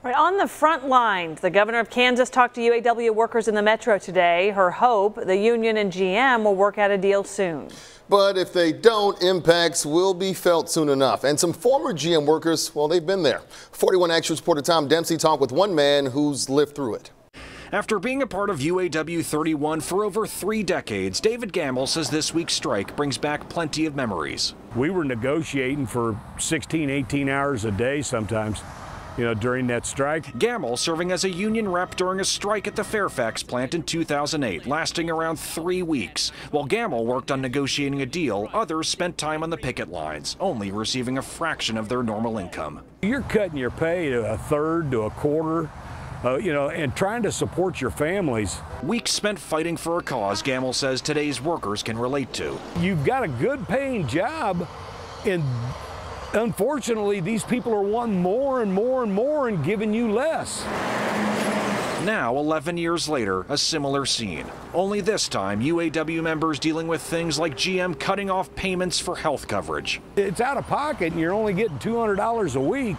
Right on the front lines, the governor of Kansas talked to UAW workers in the metro today. Her hope the union and GM will work out a deal soon. But if they don't, impacts will be felt soon enough. And some former GM workers, well, they've been there. 41 Action reporter Tom Dempsey talked with one man who's lived through it. After being a part of UAW 31 for over 3 decades, David Gamble says this week's strike brings back plenty of memories. We were negotiating for 16, 18 hours a day sometimes, during that strike. Gamble serving as a union rep during a strike at the Fairfax plant in 2008, lasting around 3 weeks. While Gamble worked on negotiating a deal, others spent time on the picket lines, only receiving a fraction of their normal income. You're cutting your pay to a third to a quarter. And trying to support your families. Weeks spent fighting for a cause Gamble says today's workers can relate to. You've got a good paying job, and unfortunately these people are wanting more and more and more and giving you less. Now, 11 years later, a similar scene. Only this time, UAW members dealing with things like GM cutting off payments for health coverage. It's out of pocket and you're only getting $200 a week.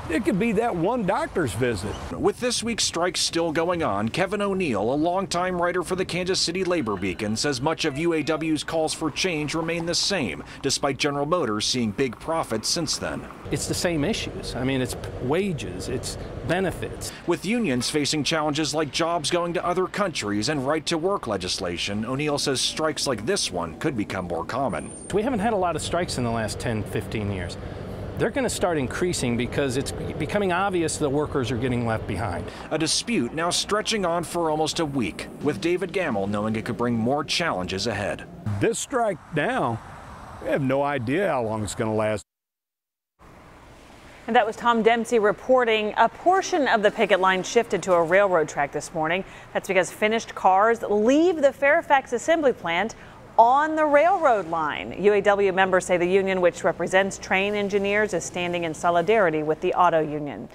It could be that one doctor's visit. With this week's strike still going on, Kevin O'Neill, a longtime writer for the Kansas City Labor Beacon, says much of UAW's calls for change remain the same, despite General Motors seeing big profits since then. It's the same issues. I mean, it's wages, it's benefits. With unions facing challenges like jobs going to other countries and right-to-work legislation, O'Neill says strikes like this one could become more common. We haven't had a lot of strikes in the last 10, 15 years. They're going to start increasing because it's becoming obvious the workers are getting left behind. A dispute now stretching on for almost a week, with David Gamble knowing it could bring more challenges ahead. This strike now, we have no idea how long it's going to last. And that was Tom Dempsey reporting. A portion of the picket line shifted to a railroad track this morning. That's because finished cars leave the Fairfax assembly plant on the railroad line. UAW members say the union, which represents train engineers, is standing in solidarity with the auto union.